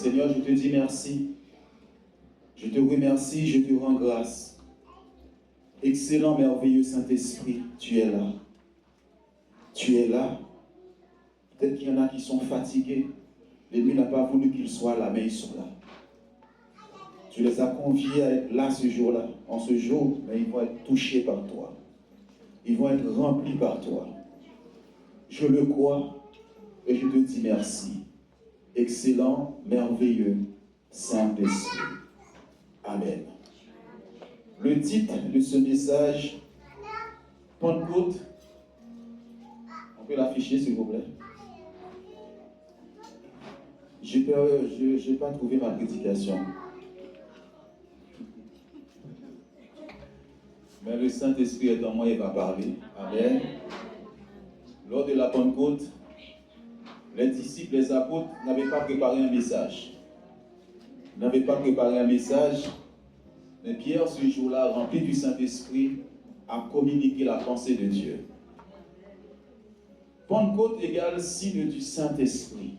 Seigneur, je te dis merci. Je te remercie, je te rends grâce. Excellent, merveilleux Saint-Esprit, tu es là. Tu es là. Peut-être qu'il y en a qui sont fatigués. L'ennemi n'a pas voulu qu'ils soient là, mais ils sont là. Tu les as conviés à être là ce jour-là. En ce jour, mais ils vont être touchés par toi. Ils vont être remplis par toi. Je le crois et je te dis merci. Excellent, merveilleux, Saint-Esprit. Amen. Le titre de ce message, Pentecôte, on peut l'afficher s'il vous plaît. Je n'ai pas trouvé ma prédication. Mais le Saint-Esprit est en moi et va parler. Amen. Lors de la Pentecôte, les disciples, les apôtres n'avaient pas préparé un message. N'avaient pas préparé un message. Mais Pierre, ce jour-là, rempli du Saint-Esprit, a communiqué la pensée de Dieu. Pentecôte égale signe du Saint-Esprit.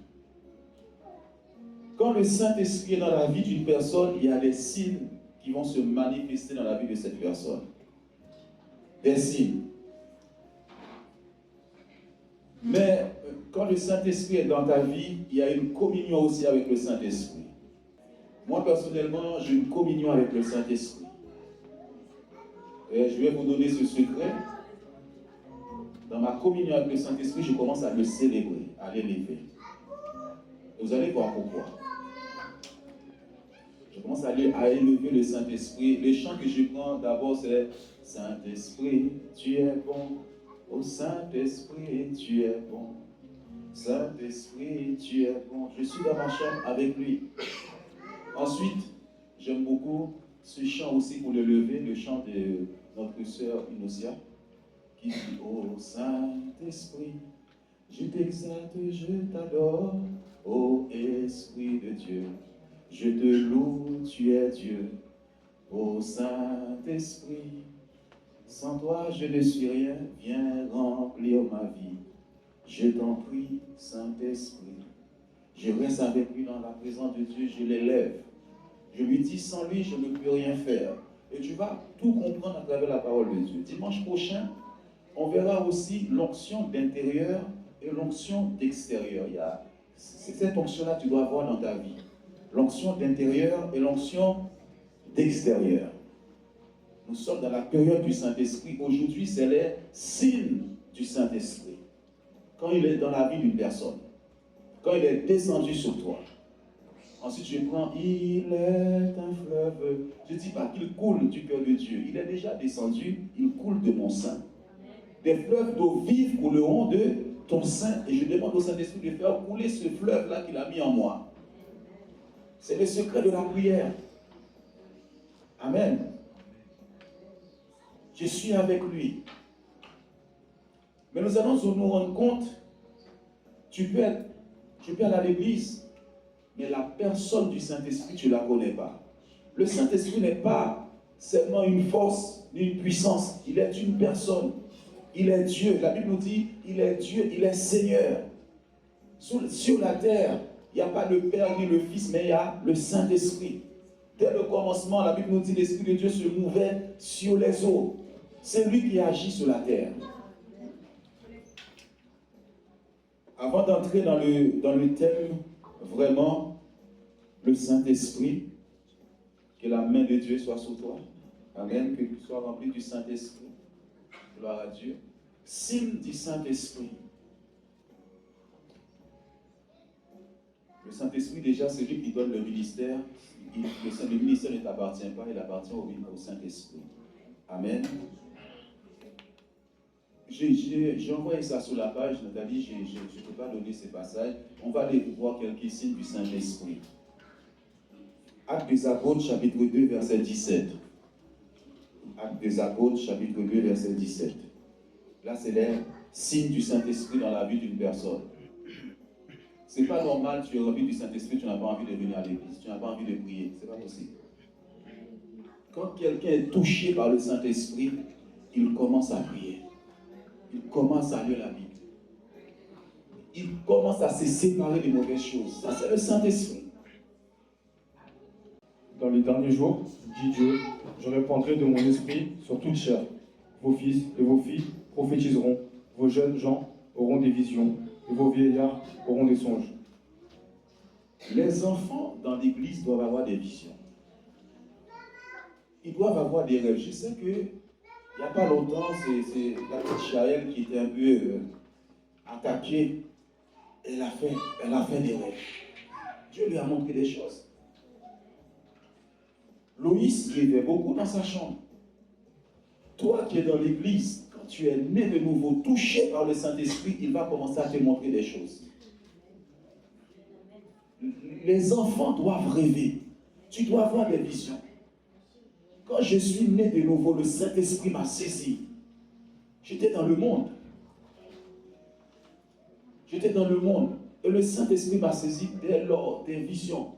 Quand le Saint-Esprit est dans la vie d'une personne, il y a des signes qui vont se manifester dans la vie de cette personne. Des signes. Mais quand le Saint-Esprit est dans ta vie, il y a une communion aussi avec le Saint-Esprit. Moi, personnellement, j'ai une communion avec le Saint-Esprit. Et je vais vous donner ce secret. Dans ma communion avec le Saint-Esprit, je commence à le célébrer, à l'élever. Vous allez voir pourquoi. Je commence à élever le Saint-Esprit. Les chants que je prends d'abord, c'est « Saint-Esprit, tu es bon. Oh Saint-Esprit, tu es bon. Saint-Esprit, tu es bon. » Je suis dans ma chambre avec lui. Ensuite, j'aime beaucoup ce chant aussi pour le lever, le chant de notre sœur Inosia, qui dit « Oh Saint-Esprit, je t'exalte, je t'adore, ô Esprit de Dieu. Je te loue, tu es Dieu, ô Saint-Esprit. Sans toi, je ne suis rien, viens remplir ma vie. Je t'en prie, Saint-Esprit. » Je reste avec lui dans la présence de Dieu, je l'élève. Je lui dis, sans lui, je ne peux rien faire. Et tu vas tout comprendre à travers la parole de Dieu. Dimanche prochain, on verra aussi l'onction d'intérieur et l'onction d'extérieur. C'est cette onction-là que tu dois avoir dans ta vie. L'onction d'intérieur et l'onction d'extérieur. Nous sommes dans la période du Saint-Esprit. Aujourd'hui, c'est les signes du Saint-Esprit. Quand il est dans la vie d'une personne, quand il est descendu sur toi. Ensuite, je prends, il est un fleuve. Je ne dis pas qu'il coule du cœur de Dieu. Il est déjà descendu, il coule de mon sein. Des fleuves d'eau vive couleront de ton sein. Et je demande au Saint-Esprit de faire couler ce fleuve-là qu'il a mis en moi. C'est le secret de la prière. Amen. Je suis avec lui. Mais nous allons nous rendre compte, tu peux aller à l'église, mais la personne du Saint-Esprit, tu ne la connais pas. Le Saint-Esprit n'est pas seulement une force, une puissance. Il est une personne. Il est Dieu. La Bible nous dit, il est Dieu, il est Seigneur. Sur la terre, il n'y a pas le Père ni le Fils, mais il y a le Saint-Esprit. Dès le commencement, la Bible nous dit, l'Esprit de Dieu se mouvait sur les eaux. C'est lui qui agit sur la terre. Avant d'entrer dans le thème, vraiment, le Saint-Esprit, que la main de Dieu soit sur toi. Amen. Que tu sois rempli du Saint-Esprit. Gloire à Dieu. Signe du Saint-Esprit. Le Saint-Esprit, déjà, c'est lui qui donne le ministère. Le ministère ne t'appartient pas, il appartient au Saint-Esprit. Amen. J'ai envoyé ça sur la page, Nathalie, je ne peux pas donner ces passages. On va aller voir quelques signes du Saint-Esprit. Actes des Apôtres, chapitre 2, verset 17. Actes des Apôtres, chapitre 2, verset 17. Là, c'est les signes du Saint-Esprit dans la vie d'une personne. Ce n'est pas normal, tu es rempli du Saint-Esprit, tu n'as pas envie de venir à l'église, tu n'as pas envie de prier. Ce n'est pas possible. Quand quelqu'un est touché par le Saint-Esprit, il commence à prier. Il commence à lire la Bible. Il commence à se séparer des mauvaises choses. Ça, c'est le Saint-Esprit. Dans les derniers jours, dit Dieu, je répandrai de mon esprit sur toute chair. Vos fils et vos filles prophétiseront, vos jeunes gens auront des visions, et vos vieillards auront des songes. Les enfants dans l'église doivent avoir des visions. Ils doivent avoir des rêves. Je sais que il n'y a pas longtemps, c'est la petite Chaël qui était un peu attaquée. Elle a fait des rêves. Dieu lui a montré des choses. Loïs rêvait beaucoup dans sa chambre. Toi qui es dans l'église, quand tu es né de nouveau, touché par le Saint-Esprit, il va commencer à te montrer des choses. Les enfants doivent rêver. Tu dois avoir des visions. Quand je suis né de nouveau, le Saint-Esprit m'a saisi. J'étais dans le monde. J'étais dans le monde. Et le Saint-Esprit m'a saisi dès lors des visions.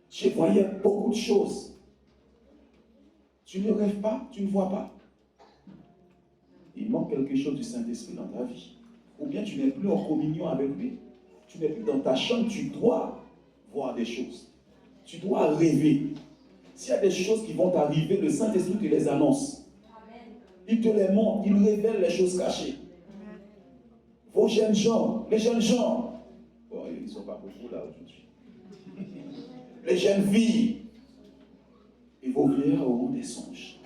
Je voyais beaucoup de choses. Tu ne rêves pas, tu ne vois pas. Il manque quelque chose du Saint-Esprit dans ta vie. Ou bien tu n'es plus en communion avec lui. Tu n'es plus dans ta chambre, tu dois voir des choses. Tu dois rêver. S'il y a des choses qui vont t'arriver, le Saint-Esprit te les annonce. Il te les montre, il révèle les choses cachées. Vos jeunes gens, les jeunes gens, bon, ils ne sont pas beaucoup là aujourd'hui. Les jeunes filles, et vos vieillards auront des songes.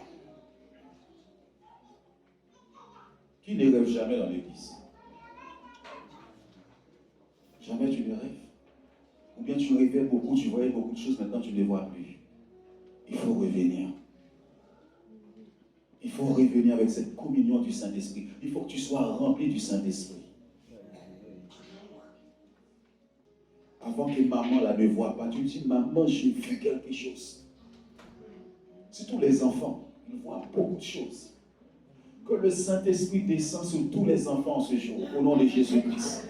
Qui ne rêve jamais dans l'église? Jamais tu ne rêves. Ou bien tu rêvais beaucoup, tu voyais beaucoup de choses, maintenant tu ne les vois plus. Il faut revenir. Il faut revenir avec cette communion du Saint-Esprit. Il faut que tu sois rempli du Saint-Esprit. Avant que maman là ne voit pas, tu dis, maman, j'ai vu quelque chose. Surtout les enfants, ils voient beaucoup de choses. Que le Saint-Esprit descend sur tous les enfants ce jour, au nom de Jésus-Christ.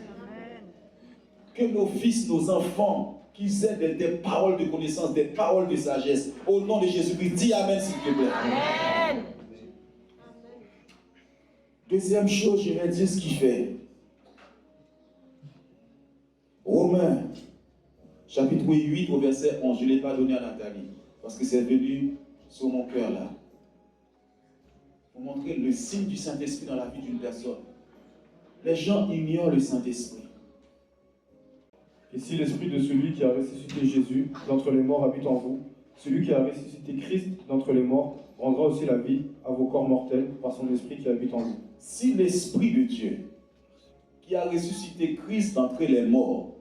Que nos fils, nos enfants, qu'ils aient des paroles de connaissance, des paroles de sagesse, au nom de Jésus-Christ. Dis Amen, s'il te plaît. Amen. Deuxième chose, je vais dire ce qu'il fait. Romains, chapitre 8, au verset 11. Je ne l'ai pas donné à Nathalie, parce que c'est venu sur mon cœur là. Pour montrer le signe du Saint-Esprit dans la vie d'une personne. Les gens ignorent le Saint-Esprit. Et si l'esprit de celui qui a ressuscité Jésus d'entre les morts habite en vous, celui qui a ressuscité Christ d'entre les morts rendra aussi la vie à vos corps mortels par son esprit qui habite en vous. Si l'Esprit de Dieu qui a ressuscité Christ d'entre les morts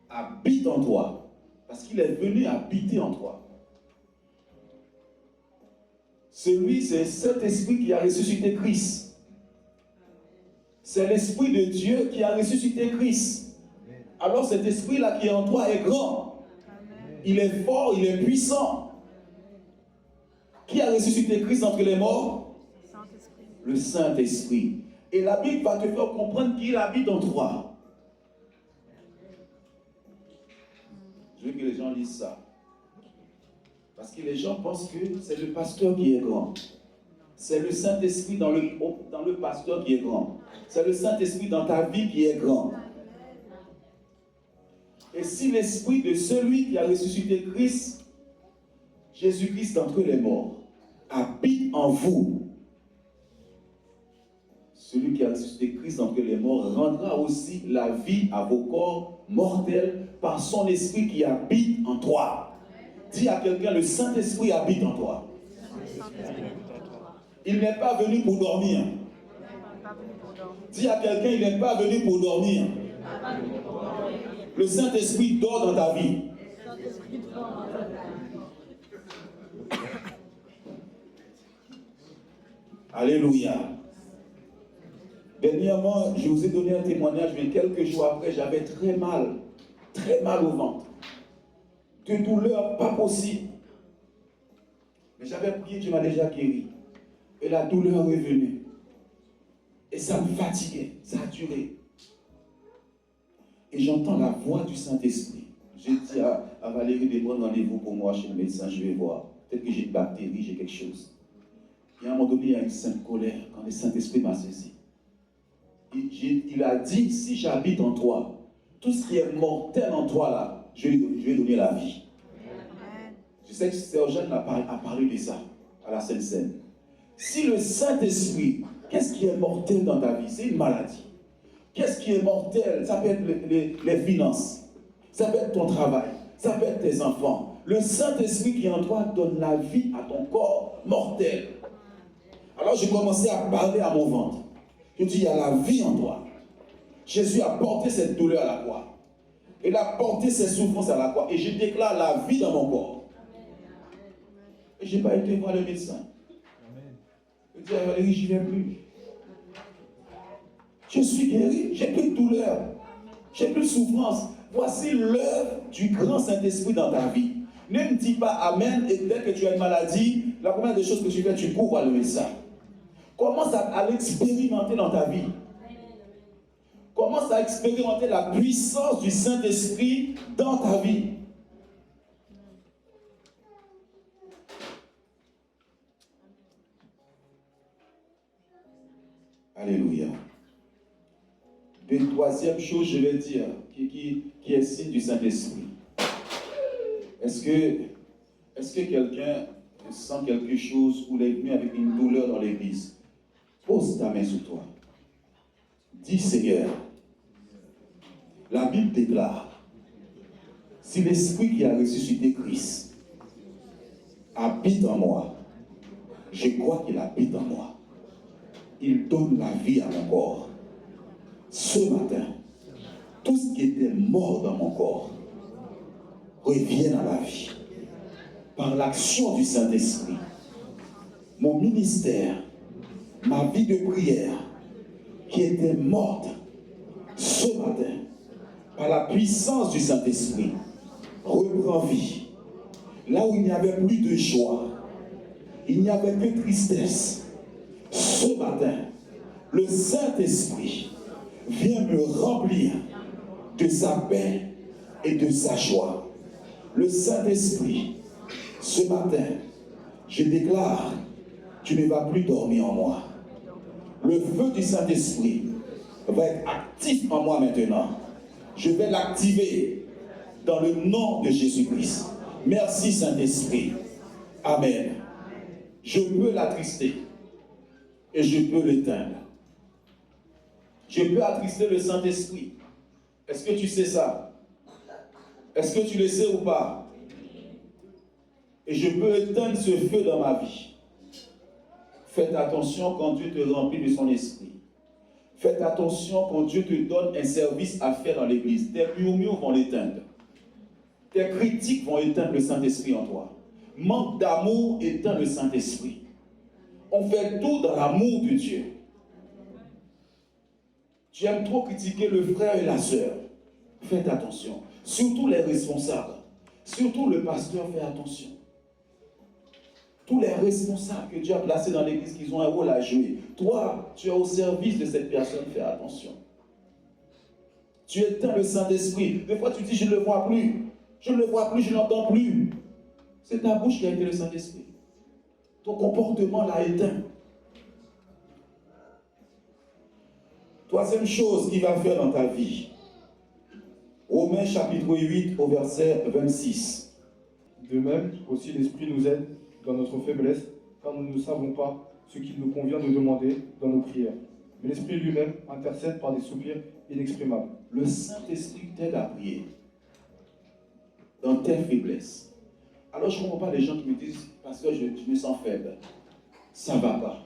habite en toi, parce qu'il est venu habiter en toi, celui, c'est cet esprit qui a ressuscité Christ. C'est l'Esprit de Dieu qui a ressuscité Christ. Alors cet esprit-là qui est en toi est grand. Il est fort, il est puissant. Qui a ressuscité Christ entre les morts? Le Saint-Esprit. Et la Bible va te faire comprendre qu'il habite en toi. Je veux que les gens lisent ça. Parce que les gens pensent que c'est le pasteur qui est grand. C'est le Saint-Esprit dans le pasteur qui est grand. C'est le Saint-Esprit dans ta vie qui est grand. Et si l'esprit de celui qui a ressuscité Christ, Jésus-Christ d'entre les morts, habite en vous, celui qui a ressuscité Christ d'entre les morts rendra aussi la vie à vos corps mortels par son esprit qui habite en toi. Dis à quelqu'un, le Saint-Esprit habite en toi. Il n'est pas venu pour dormir. Dis à quelqu'un, il n'est pas venu pour dormir. Le Saint-Esprit dort dans ta vie. Alléluia. Dernièrement, je vous ai donné un témoignage, mais quelques jours après, j'avais très mal au ventre. De douleur pas possible. Mais j'avais prié, Dieu m'a déjà guéri. Et la douleur est venue. Et ça me fatiguait, ça a duré. Et j'entends la voix du Saint-Esprit. J'ai dit à Valérie de prendre rendez-vous pour moi chez le médecin, je vais voir. Peut-être que j'ai une bactérie, j'ai quelque chose. Et à un moment donné, il y a une sainte colère quand le Saint-Esprit m'a saisi. Il a dit, si j'habite en toi, tout ce qui est mortel en toi là, je vais donner la vie. sais que Sergent a parlé de ça à la Sainte-Seine. Si le Saint-Esprit, qu'est-ce qui est mortel dans ta vie? C'est une maladie. Qu'est-ce qui est mortel? Ça peut être les finances, ça peut être ton travail, ça peut être tes enfants. Le Saint-Esprit qui est en toi donne la vie à ton corps mortel. Alors j'ai commencé à parler à mon ventre. Je dis, il y a la vie en toi. Jésus a porté cette douleur à la croix. Il a porté ses souffrances à la croix. Et je déclare la vie dans mon corps. Et je n'ai pas été voir le médecin. Je dis à Valérie, je ne viens plus. Je suis guéri, j'ai plus de douleur, j'ai plus de souffrance. Voici l'œuvre du grand Saint-Esprit dans ta vie. Ne me dis pas Amen et dès que tu as une maladie, la première des choses que tu fais, tu cours voir le médecin. Commence à l'expérimenter dans ta vie. Commence à expérimenter la puissance du Saint-Esprit dans ta vie. Alléluia. Une troisième chose, je vais dire, qui est signe du Saint-Esprit. Est-ce que quelqu'un sent quelque chose ou est venu avec une douleur dans l'église? Pose ta main sur toi. Dis Seigneur, la Bible déclare, si l'Esprit qui a ressuscité Christ habite en moi, je crois qu'il habite en moi. Il donne la vie à mon corps. Ce matin, tout ce qui était mort dans mon corps revient à la vie. Par l'action du Saint-Esprit, mon ministère, ma vie de prière, qui était morte ce matin, par la puissance du Saint-Esprit, reprend vie. Là où il n'y avait plus de joie, il n'y avait que tristesse. Ce matin, le Saint-Esprit vient me remplir de sa paix et de sa joie. Le Saint-Esprit, ce matin, je déclare, tu ne vas plus dormir en moi. Le feu du Saint-Esprit va être actif en moi maintenant. Je vais l'activer dans le nom de Jésus-Christ. Merci Saint-Esprit. Amen. Je peux l'attrister et je peux l'éteindre. Je peux attrister le Saint-Esprit. Est-ce que tu sais ça? Est-ce que tu le sais ou pas? Et je peux éteindre ce feu dans ma vie. Faites attention quand Dieu te remplit de son esprit. Faites attention quand Dieu te donne un service à faire dans l'église. Tes murmures vont l'éteindre. Tes critiques vont éteindre le Saint-Esprit en toi. Manque d'amour éteint le Saint-Esprit. On fait tout dans l'amour de Dieu. Tu aimes trop critiquer le frère et la sœur. Faites attention. Surtout les responsables. Surtout le pasteur, fais attention. Tous les responsables que Dieu a placés dans l'église, qui ont un rôle à jouer. Toi, tu es au service de cette personne, fais attention. Tu éteins le Saint-Esprit. Des fois, tu dis, je ne le vois plus. Je ne le vois plus, je ne l'entends plus. C'est ta bouche qui a été le Saint-Esprit. Ton comportement l'a éteint. Troisième chose qu'il va faire dans ta vie. Romains chapitre 8 au verset 26. De même, aussi l'Esprit nous aide dans notre faiblesse, car nous ne savons pas ce qu'il nous convient de demander dans nos prières. Mais l'Esprit lui-même intercède par des soupirs inexprimables. Le Saint-Esprit t'aide à prier dans tes faiblesses. Alors je ne comprends pas les gens qui me disent, parce que je me sens faible. Ça ne va pas.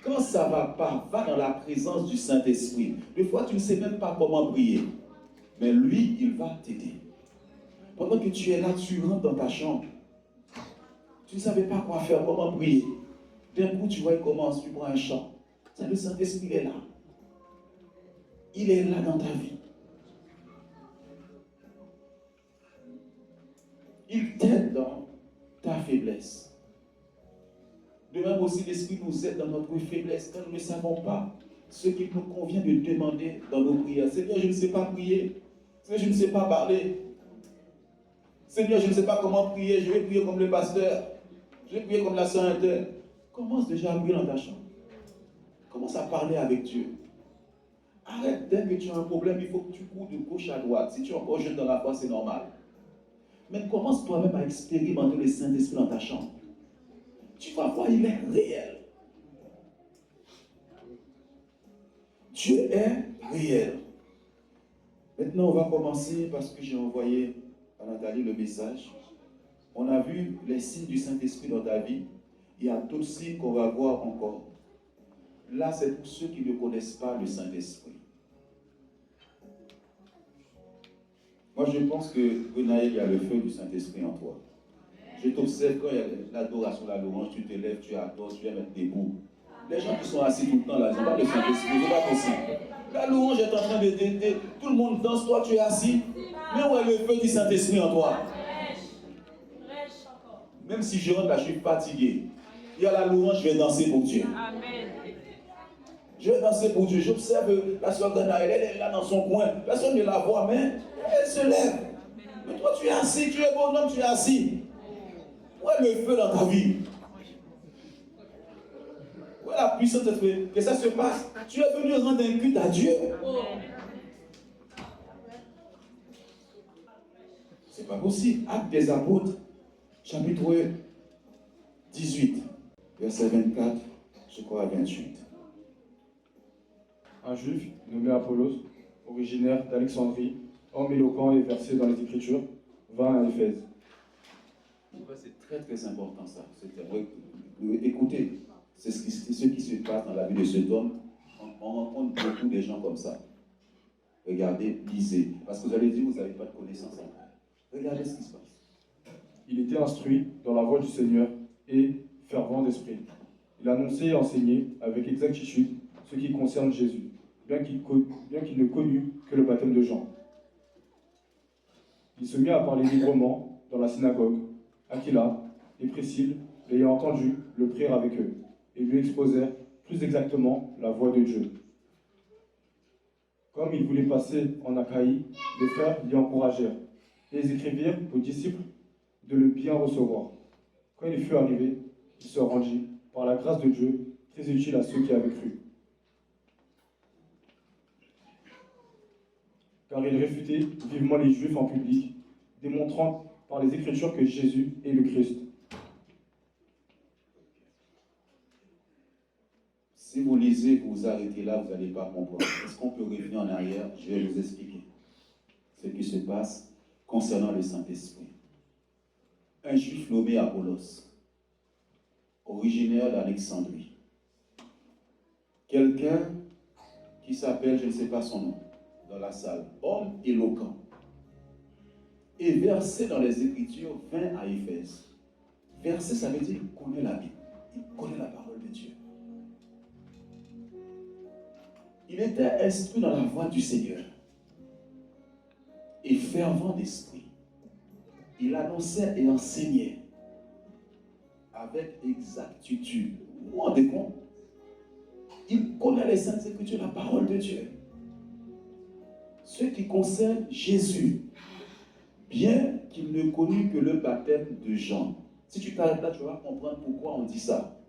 Quand ça ne va pas, va dans la présence du Saint-Esprit. Des fois, tu ne sais même pas comment prier. Mais lui, il va t'aider. Pendant que tu es là, tu rentres dans ta chambre. Tu ne savais pas quoi faire, comment prier. D'un coup, tu vois, il commence, tu prends un chant. C'est le Saint-Esprit, il est là. Il est là dans ta vie. Il t'aide dans ta faiblesse. De même aussi, l'Esprit nous aide dans notre faiblesse, quand nous ne savons pas ce qu'il nous convient de demander dans nos prières. Seigneur, je ne sais pas prier. Seigneur, je ne sais pas parler. Seigneur, je ne sais pas comment prier. Je vais prier comme le pasteur. Je vais prier comme la sœur interne. Commence déjà à prier dans ta chambre. Commence à parler avec Dieu. Arrête, dès que tu as un problème, il faut que tu cours de gauche à droite. Si tu es encore jeune dans la foi, c'est normal. Mais commence toi-même à expérimenter le Saint-Esprit dans ta chambre. Tu vas voir, il est réel. Dieu est réel. Maintenant, on va commencer parce que j'ai envoyé à Nathalie le message. On a vu les signes du Saint-Esprit dans ta vie. Il y a d'autres signes qu'on va voir encore. Là, c'est pour ceux qui ne connaissent pas le Saint-Esprit. Moi, je pense que, Gonaël, il y a le feu du Saint-Esprit en toi. Je t'observe quand il y a l'adoration, la louange, tu te lèves, tu adores, tu viens mettre debout. Les gens qui sont assis tout le temps là, ils n'ont pas le Saint-Esprit, c'est pas possible. La louange est en train de déter, tout le monde danse, toi tu es assis. Mais où est le feu du Saint-Esprit en toi? Même si je rentre là, je suis fatigué. Il y a la louange, je vais danser pour Dieu. Amen. Je vais danser pour Dieu. J'observe la soeur Gana, elle est là dans son coin. Personne ne la voit, mais elle se lève. Mais toi, tu es assis, tu es bonhomme, tu es assis. Où est le feu dans ta vie? Où est la puissance de Dieu? Que ça se passe? Tu es venu rendre un culte à Dieu. C'est pas possible. Actes des Apôtres, chapitre 18, verset 24, je crois à 28. Un juif nommé Apollos, originaire d'Alexandrie, homme éloquent et versé dans les Écritures, vint à Éphèse. C'est très très important ça. Écoutez, c'est ce qui se passe dans la vie de cet homme. On rencontre beaucoup de gens comme ça. Regardez, lisez. Parce que vous allez dire, vous n'avez pas de connaissance encore. Regardez ce qui se passe. Il était instruit dans la voie du Seigneur et fervent d'esprit. Il annonçait et enseignait avec exactitude ce qui concerne Jésus, bien qu'il ne connût que le baptême de Jean. Il se mit à parler librement dans la synagogue. Aquila et Priscille, l'ayant entendu, le prirent avec eux et lui exposèrent plus exactement la voie de Dieu. Comme il voulait passer en Achaïe, les frères l'y encouragèrent et ils écrivirent aux disciples de le bien recevoir. Quand il fut arrivé, il se rendit, par la grâce de Dieu, très utile à ceux qui avaient cru. Car il réfutait vivement les Juifs en public, démontrant par les Écritures que Jésus est le Christ. Si vous lisez, vous vous arrêtez là, vous n'allez pas comprendre. Est-ce qu'on peut revenir en arrière? Je vais vous expliquer ce qui se passe concernant le Saint-Esprit. Un juif nommé Apollos, originaire d'Alexandrie. Quelqu'un qui s'appelle, je ne sais pas son nom, dans la salle, homme éloquent. Et versé dans les Écritures, vint à Éphèse. Versé, ça veut dire qu'il connaît la Bible, il connaît la parole de Dieu. Il était instruit dans la voie du Seigneur et fervent d'esprit. Il annonçait et enseignait avec exactitude. Vous vous rendez compte? Il connaît les Saintes Écritures, la parole de Dieu. Ce qui concerne Jésus, bien qu'il ne connût que le baptême de Jean. Si tu t'arrêtes là, tu vas comprendre pourquoi on dit ça.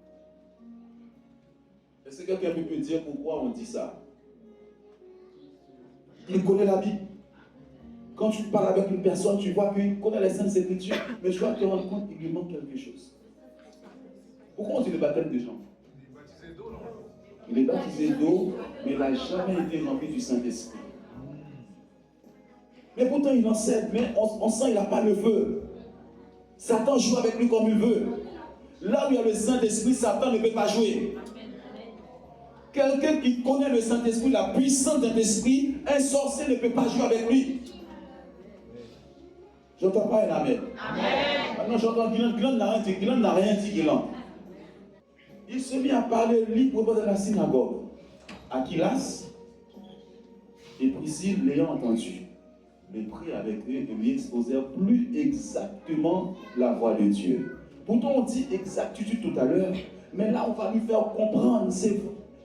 Est-ce que quelqu'un peut me dire pourquoi on dit ça? Il connaît la Bible. Quand tu parles avec une personne, tu vois qu'il connaît les Saintes Écritures, mais tu vas te rendre compte qu'il lui manque quelque chose. Pourquoi on dit le baptême de Jean? Il est baptisé d'eau, mais il n'a jamais été rempli du Saint-Esprit. Mais pourtant il enseigne, mais on sent qu'il n'a pas le feu. Satan joue avec lui comme il veut. Là où il y a le Saint-Esprit, Satan ne peut pas jouer. Quelqu'un qui connaît le Saint-Esprit, la puissance de l'Esprit, un sorcier ne peut pas jouer avec lui. Je n'entends pas un amen. Amen. Maintenant j'entends Guylaine n'a rien dit, Guylaine. Il se mit à parler librement dans la synagogue. Aquilas et Priscille l'ayant entendu, le prit avec eux et lui exposèrent plus exactement la voie de Dieu. Pourtant on dit exactitude tout à l'heure, mais là on va lui faire comprendre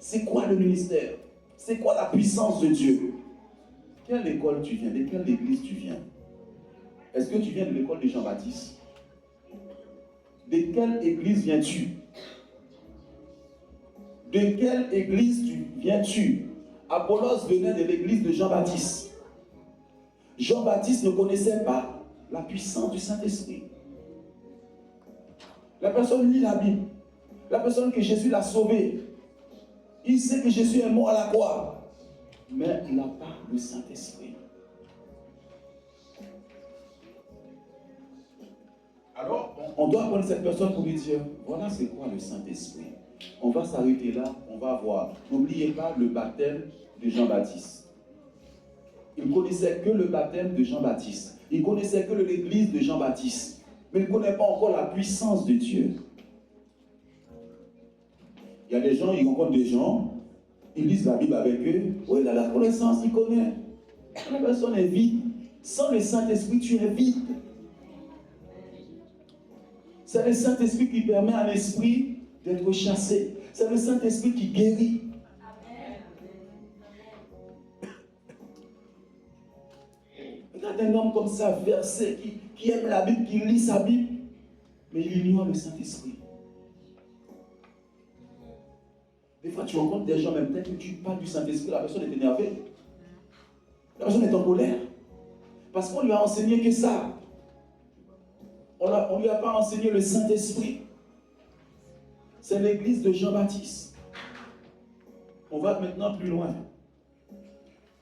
c'est quoi le ministère, c'est quoi la puissance de Dieu. Quelle école tu viens, de quelle église tu viens? Est-ce que tu viens de l'école de Jean-Baptiste? De quelle église viens-tu? De quelle église viens-tu? Apollos venait de l'église de Jean-Baptiste. Jean-Baptiste ne connaissait pas la puissance du Saint-Esprit. La personne lit la Bible. La personne que Jésus l'a sauvé. Il sait que Jésus est mort à la croix. Mais il n'a pas le Saint-Esprit. Alors, on doit prendre cette personne pour lui dire, voilà c'est quoi le Saint-Esprit. On va s'arrêter là, on va voir. N'oubliez pas le baptême de Jean-Baptiste. Il ne connaissait que le baptême de Jean-Baptiste. Il ne connaissait que l'église de Jean-Baptiste. Mais il ne connaît pas encore la puissance de Dieu. Il y a des gens, ils rencontrent des gens, ils lisent la Bible avec eux. Oui, il a la connaissance, il connaît. La personne est vide. Sans le Saint-Esprit, tu es vide. C'est le Saint-Esprit qui permet à l'esprit d'être chassé. C'est le Saint-Esprit qui guérit. Regarde un homme comme ça, versé, qui aime la Bible, qui lit sa Bible, mais il ignore le Saint-Esprit. Des fois, tu rencontres des gens, même peut-être que tu parles du Saint-Esprit, la personne est énervée. La personne est en colère. Parce qu'on lui a enseigné que ça. On ne lui a pas enseigné le Saint-Esprit. C'est l'église de Jean-Baptiste. On va maintenant plus loin.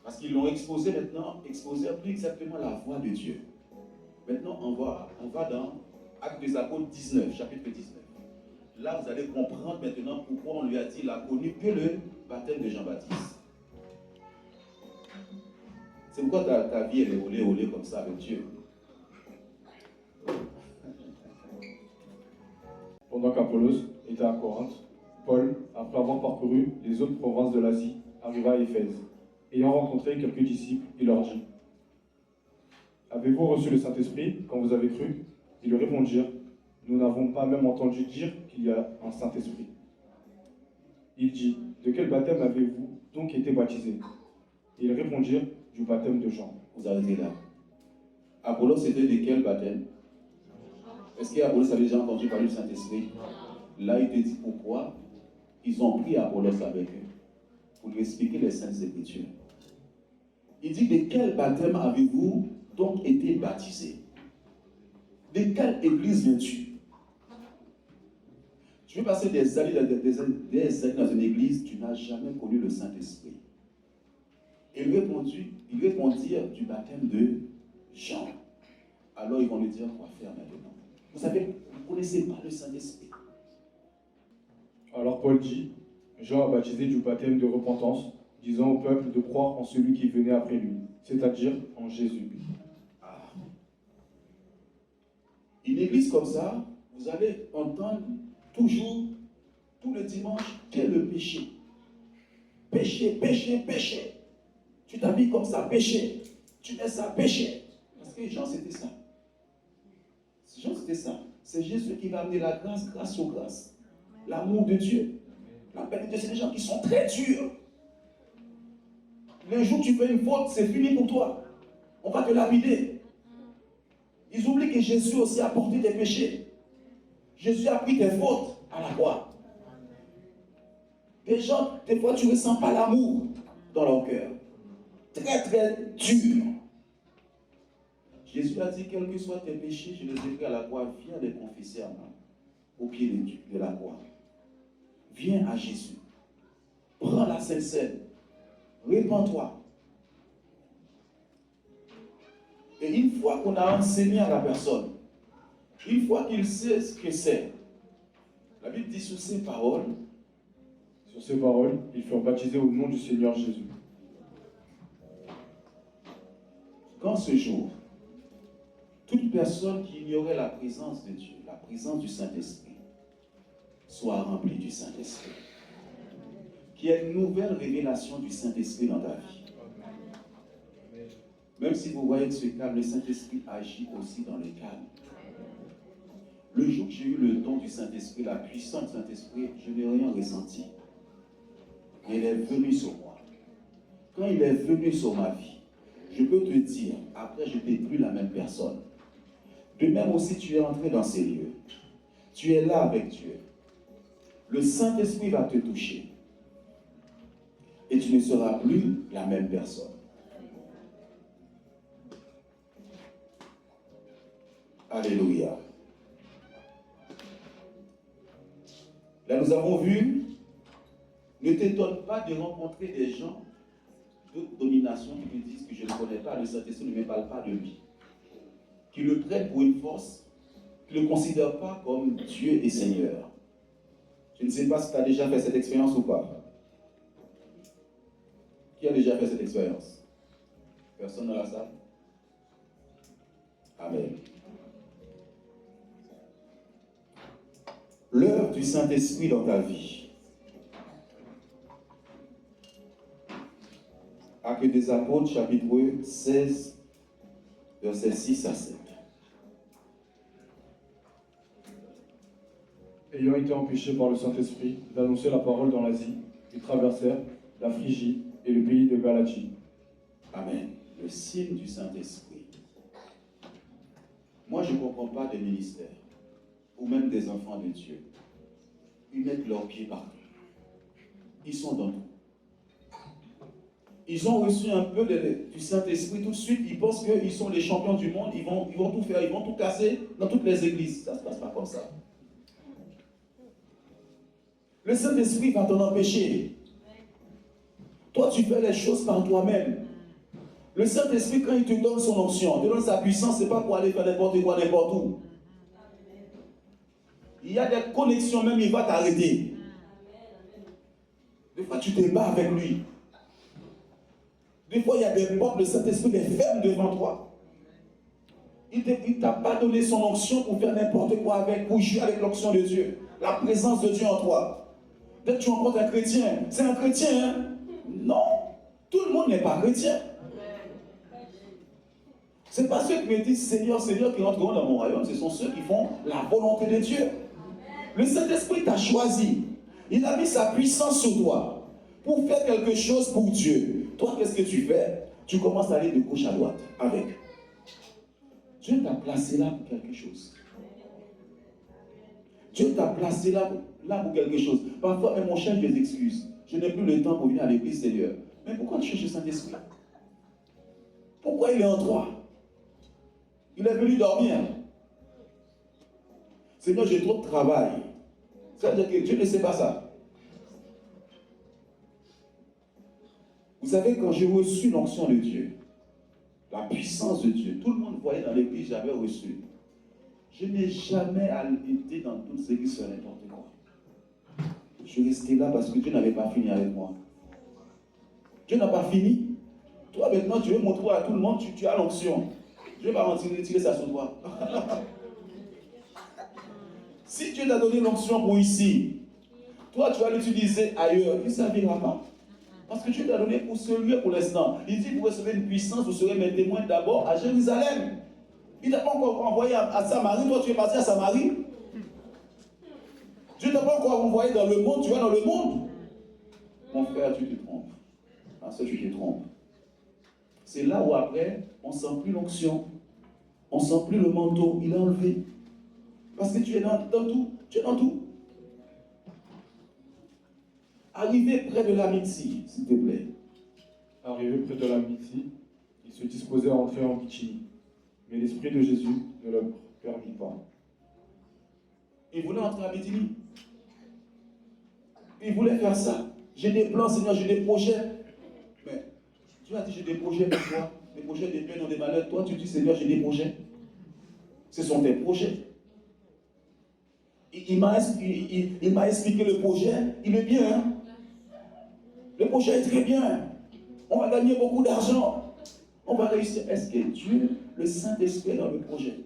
Parce qu'ils l'ont exposé maintenant, exposé plus exactement la voix de Dieu. Maintenant, on va dans Actes des Apôtres 19, chapitre 19. Là, vous allez comprendre maintenant pourquoi on lui a dit qu'il n'a connu que le baptême de Jean-Baptiste. C'est pourquoi ta vie elle est olé comme ça avec Dieu. Pendant qu'Apollos était à Corinthe, Paul, après avoir parcouru les autres provinces de l'Asie, arriva à Éphèse. Ayant rencontré quelques disciples, il leur dit : Avez-vous reçu le Saint-Esprit quand vous avez cru ? Ils lui répondirent : Nous n'avons pas même entendu dire qu'il y a un Saint-Esprit. Il dit : De quel baptême avez-vous donc été baptisés ? Ils répondirent : Du baptême de Jean. Vous arrêtez là. Apollos était de quel baptême ? Est-ce qu'Apollos avait déjà entendu parler du Saint-Esprit ? Là, il te dit pourquoi ils ont pris Apollos avec eux pour lui expliquer les Saintes Écritures. Il dit : De quel baptême avez-vous donc été baptisés ? De quelle église viens-tu ? Tu veux passer des années dans une église, tu n'as jamais connu le Saint-Esprit. Et ils répondirent du baptême de Jean. Alors ils vont lui dire quoi faire maintenant. Vous savez, vous ne connaissez pas le Saint-Esprit. Alors Paul dit : Jean a baptisé du baptême de repentance, disant au peuple de croire en celui qui venait après lui, c'est-à-dire en Jésus. Une église comme ça, vous allez entendre toujours, tout le dimanche, quel est le péché. Péché, péché, péché. Tu t'habilles comme ça, péché. Tu mets ça, péché. Parce que Jean, c'était ça. Jean, c'était ça. C'est Jésus qui va amener la grâce, grâce aux grâces. L'amour de Dieu. La paix de Dieu, c'est des gens qui sont très durs. Le jour où tu fais une faute, c'est fini pour toi. On va te lapider. Ils oublient que Jésus aussi a porté tes péchés. Jésus a pris tes fautes à la croix. Des gens, des fois, tu ne ressens pas l'amour dans leur cœur. Très, très dur. Jésus a dit, quels que soient tes péchés, je les ai pris à la croix. Viens les confesser à moi, au pied de la croix. Viens à Jésus. Prends la Sainte Seine. Répands-toi. Et une fois qu'on a enseigné à la personne, une fois qu'il sait ce que c'est, la Bible dit sur ces paroles, ils furent baptisés au nom du Seigneur Jésus. Quand ce jour, toute personne qui ignorait la présence de Dieu, la présence du Saint-Esprit, soit remplie du Saint-Esprit. Qu'il y ait une nouvelle révélation du Saint-Esprit dans ta vie. Même si vous voyez que ce calme, le Saint-Esprit agit aussi dans le calme. Le jour que j'ai eu le don du Saint-Esprit, la puissance du Saint-Esprit, je n'ai rien ressenti. Il est venu sur moi. Quand il est venu sur ma vie, je peux te dire, après je n'étais plus la même personne. De même aussi, tu es entré dans ces lieux. Tu es là avec Dieu. Le Saint-Esprit va te toucher. Et tu ne seras plus la même personne. Alléluia. Là, nous avons vu, ne t'étonne pas de rencontrer des gens de domination qui te disent que je ne connais pas, le Saint-Esprit ne me parle pas de lui. Qui le prennent pour une force, qui ne le considèrent pas comme Dieu et Seigneur. Je ne sais pas si tu as déjà fait cette expérience ou pas. Qui a déjà fait cette expérience? Personne dans la salle? Amen. L'œuvre du Saint-Esprit dans ta vie. Actes des Apôtres, chapitre 16, versets 6 à 7. Ayant été empêchés par le Saint-Esprit d'annoncer la parole dans l'Asie, ils traversèrent la Phrygie et le pays de Galatie. Amen. Le signe du Saint-Esprit. Moi, je ne comprends pas des ministères, ou même des enfants de Dieu. Ils mettent leurs pieds partout. Ils sont dans tout. Ils ont reçu un peu du Saint-Esprit tout de suite. Ils pensent qu'ils sont les champions du monde. Ils vont tout faire, ils vont tout casser dans toutes les églises. Ça ne se passe pas comme ça. Le Saint-Esprit va t'en empêcher. Toi, tu fais les choses par toi-même. Le Saint-Esprit, quand il te donne son onction, te donne sa puissance, ce n'est pas pour aller faire n'importe quoi, n'importe où. Il y a des connexions, même il va t'arrêter. Des fois, tu te bats avec lui. Des fois, il y a des portes, le Saint-Esprit les ferme devant toi. Il ne t'a pas donné son onction pour faire n'importe quoi avec, pour jouer avec l'onction de Dieu. La présence de Dieu en toi. Dès que tu rencontres un chrétien, c'est un chrétien, hein? Non, tout le monde n'est pas chrétien. Ce n'est pas ceux qui me disent Seigneur, Seigneur qui entreront dans mon royaume, ce sont ceux qui font la volonté de Dieu. Le Saint-Esprit t'a choisi. Il a mis sa puissance sur toi pour faire quelque chose pour Dieu. Toi, qu'est-ce que tu fais? Tu commences à aller de gauche à droite avec. Dieu t'a placé là pour quelque chose. Dieu t'a placé là pour quelque chose. Parfois, même on cherche des excuses. Je n'ai plus le temps pour venir à l'église, Seigneur. Mais pourquoi tu cherches le Saint-Esprit? Pourquoi il est en toi? Il est venu dormir. Seigneur, j'ai trop de travail. Ça veut dire que Dieu ne sait pas ça. Vous savez, quand j'ai reçu l'onction de Dieu, la puissance de Dieu, tout le monde voyait dans l'église, j'avais reçu. Je n'ai jamais été dans toutes ces églises sur n'importe quoi. Je suis resté là parce que Dieu n'avait pas fini avec moi. Dieu n'a pas fini. Toi, maintenant, tu veux montrer à tout le monde, tu as l'onction. Dieu va retirer ça sur toi. Si Dieu t'a donné l'onction pour ici, toi, tu vas l'utiliser ailleurs. Il ne servira pas. Parce que Dieu t'a donné pour ce lieu pour l'instant. Il dit, vous recevez une puissance, vous serez mes témoins d'abord à Jérusalem. Il ne t'a pas encore envoyé à Samarie. Toi, tu es parti à Samarie. Dieu ne t'a pas encore envoyé dans le monde. Tu vas dans le monde. Mon frère, tu te trompes. Ah, ça, tu te trompes. C'est là où après, on ne sent plus l'onction. On ne sent plus le manteau. Il est enlevé. Parce que tu es dans tout. Tu es dans tout. Arrivé près de la Mysie, s'il te plaît. Arrivé près de la Mysie, il se disposait à entrer en Bithynie. Mais l'Esprit de Jésus ne le permit pas. Il voulait entrer à Bithynie. Il voulait faire ça. J'ai des plans, Seigneur, j'ai des projets. Mais Dieu a dit, j'ai des projets pour toi. Des projets de paix, non des malheurs. Toi, tu dis, Seigneur, j'ai des projets. Ce sont tes projets. Il m'a expliqué le projet. Il est bien. Hein? Le projet est très bien. On va gagner beaucoup d'argent. On va réussir. Est-ce que Dieu, le Saint-Esprit est dans le projet?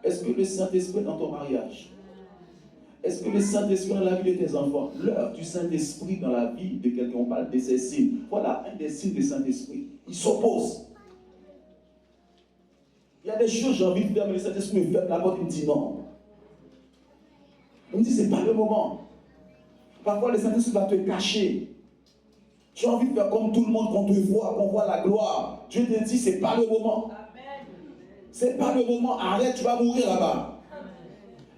Est-ce que le Saint-Esprit est dans ton mariage? Est-ce que le Saint-Esprit est dans la vie de tes enfants? L'œuvre du Saint-Esprit dans la vie de quelqu'un, on parle de ses signes. Voilà un des signes du Saint-Esprit. Il s'oppose. Il y a des choses j'ai envie de faire, mais le Saint-Esprit me ferme la porte, il me dit non. Il me dit, c'est pas le moment. Parfois, le Saint-Esprit va te cacher. Tu as envie de faire comme tout le monde, qu'on te voit, qu'on voit la gloire. Dieu te dit, c'est pas le moment. C'est pas le moment. Arrête, tu vas mourir là-bas.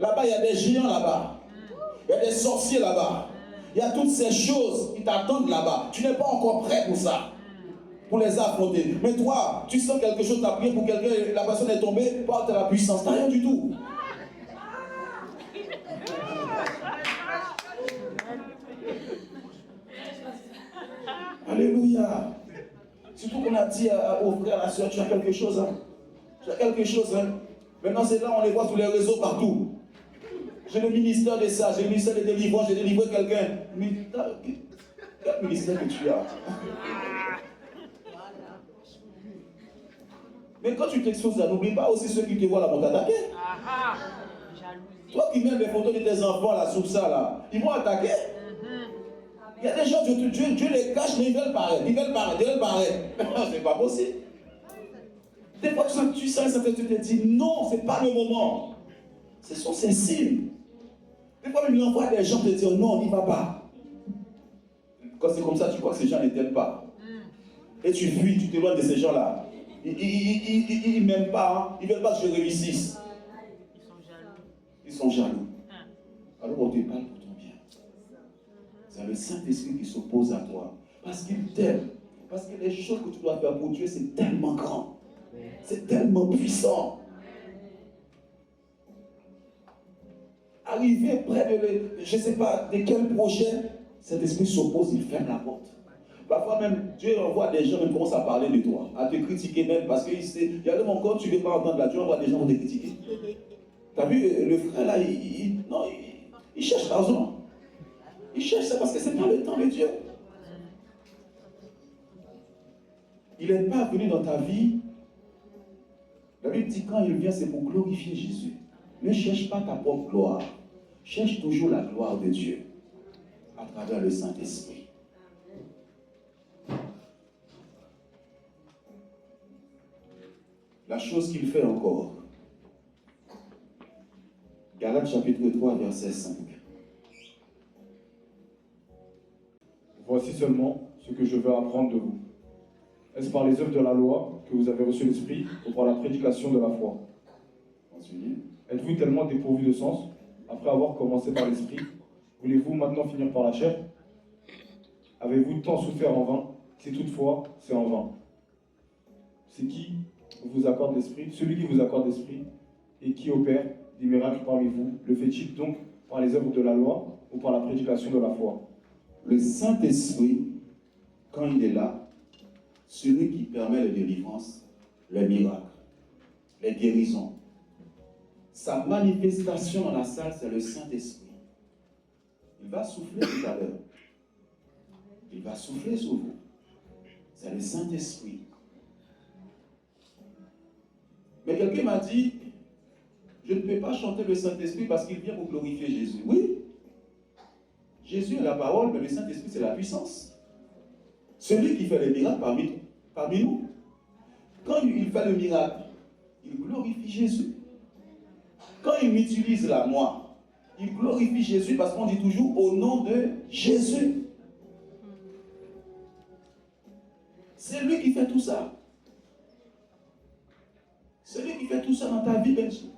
Là-bas, il y a des géants là-bas. Il y a des sorciers là-bas. Il y a toutes ces choses qui t'attendent là-bas. Tu n'es pas encore prêt pour ça. pour les affronter. Mais toi, tu sens quelque chose, tu as prié pour quelqu'un, la personne est tombée, pas de la puissance, tu n'as rien du tout. Alléluia. Surtout qu'on a dit aux frères, à la soeur, tu as quelque chose. Hein? Tu as quelque chose. Hein? Maintenant, c'est là, on les voit sur les réseaux partout. J'ai le ministère de ça, j'ai le ministère de délivrance, j'ai délivré quelqu'un. Mais quel ministère que tu as? Mais quand tu t'exposes là, n'oublie pas aussi ceux qui te voient là vont t'attaquer. Toi qui mets les photos de tes enfants là, sous ça là, ils vont attaquer. Il y a des gens, Dieu les cache, mais ils veulent paraître. Ils veulent paraître. C'est pas possible. Des fois, tu sens ça, tu te dis non, c'est pas le moment. Ce sont ces signes. Des fois, même il envoie des gens te dire non, on n'y va pas. Quand c'est comme ça, tu crois que ces gens ne t'aiment pas. Et tu fuis, tu t'éloignes de ces gens-là. Ils ne m'aiment pas, hein. Ils ne veulent pas que je réussisse. Ils sont jaloux. Alors on te parle pour ton bien. C'est le Saint-Esprit qui s'oppose à toi. Parce qu'il t'aime. Parce que les choses que tu dois faire pour Dieu, c'est tellement grand. C'est tellement puissant. Arriver près de, je ne sais pas, de quel projet, cet esprit s'oppose, il ferme la porte. Parfois même, Dieu envoie des gens qui commencent à parler de toi, à te critiquer même, parce qu'il sait, il y a des moments quand tu ne veux pas entendre là, Dieu envoie des gens pour te critiquer. Tu as vu, le frère là, il cherche l'argent. Il cherche ça parce que ce n'est pas le temps de Dieu. Il n'est pas venu dans ta vie. La Bible dit quand il vient, c'est pour glorifier Jésus. Ne cherche pas ta propre gloire. Cherche toujours la gloire de Dieu à travers le Saint-Esprit. La chose qu'il fait encore. Galates chapitre 3, verset 5. Voici seulement ce que je veux apprendre de vous. Est-ce par les œuvres de la loi que vous avez reçu l'Esprit ou par la prédication de la foi? Continuez. Êtes-vous tellement dépourvu de sens, après avoir commencé par l'Esprit? Voulez-vous maintenant finir par la chair? Avez-vous tant souffert en vain? Si toutefois, c'est en vain. C'est qui vous accorde l'Esprit? Celui qui vous accorde l'Esprit et qui opère des miracles parmi vous, le fait-il donc par les œuvres de la loi ou par la prédication de la foi? Le Saint-Esprit, quand il est là, celui qui permet les délivrances, les miracles, les guérisons, sa manifestation dans la salle, c'est le Saint-Esprit. Il va souffler tout à l'heure. Il va souffler sur vous. C'est le Saint-Esprit. Mais quelqu'un m'a dit, je ne peux pas chanter le Saint-Esprit parce qu'il vient pour glorifier Jésus. Oui, Jésus est la parole, mais le Saint-Esprit c'est la puissance. Celui qui fait les miracles parmi nous, quand il fait le miracle, il glorifie Jésus. Quand il m'utilise là, moi, il glorifie Jésus parce qu'on dit toujours au nom de Jésus. C'est lui qui fait tout ça. C'est lui qui fait tout ça dans ta vie, bien sûr.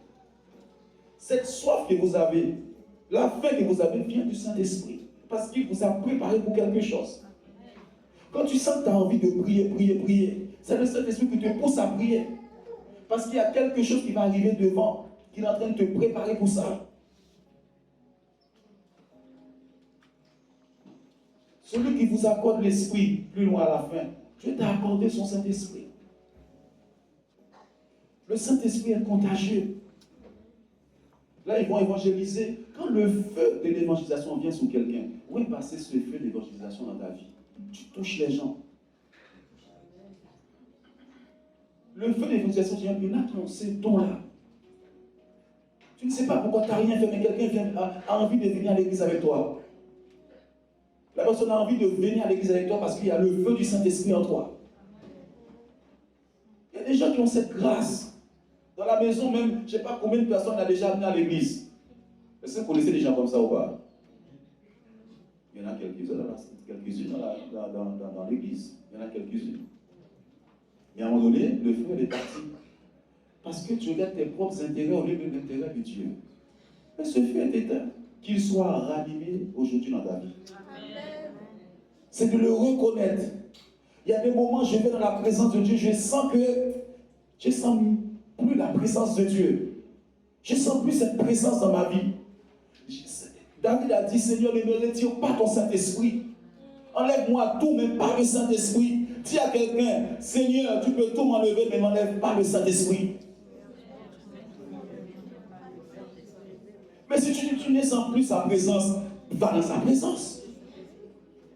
Cette soif que vous avez, la faim que vous avez vient du Saint-Esprit. Parce qu'il vous a préparé pour quelque chose. Quand tu sens que tu as envie de prier, c'est le Saint-Esprit qui te pousse à prier. Parce qu'il y a quelque chose qui va arriver devant, qui est en train de te préparer pour ça. Celui qui vous accorde l'Esprit, plus loin à la fin, Dieu t'a accordé son Saint-Esprit. Le Saint-Esprit est contagieux. Là, ils vont évangéliser. Quand le feu de l'évangélisation vient sur quelqu'un, où est passé ce feu d'évangélisation dans ta vie? Tu touches les gens. Le feu d'évangélisation vient, il y en a qui ont ces dons-là. Tu ne sais pas pourquoi tu n'as rien fait, mais quelqu'un a envie de venir à l'église avec toi. La personne a envie de venir à l'église avec toi parce qu'il y a le feu du Saint-Esprit en toi. Il y a des gens qui ont cette grâce. Dans la maison même, je ne sais pas combien de personnes ont déjà venu à l'église. Est-ce que vous connaissez des gens comme ça ou pas? Il y en a quelques-unes dans l'église. Il y en a quelques-unes. Mais à un moment donné, le feu est parti. Parce que tu regardes tes propres intérêts au lieu de l'intérêt de Dieu. Mais ce feu est éteint. Qu'il soit rallumé aujourd'hui dans ta vie. C'est de le reconnaître. Il y a des moments, je vais dans la présence de Dieu, je sens plus la présence de Dieu. Je sens plus cette présence dans ma vie. David a dit, Seigneur, ne me retire pas ton Saint-Esprit. Enlève-moi tout, mais pas le Saint-Esprit. Dis à quelqu'un, Seigneur, tu peux tout m'enlever, mais n'enlève pas le Saint-Esprit. Mais si tu ne sens plus sa présence, va dans sa présence.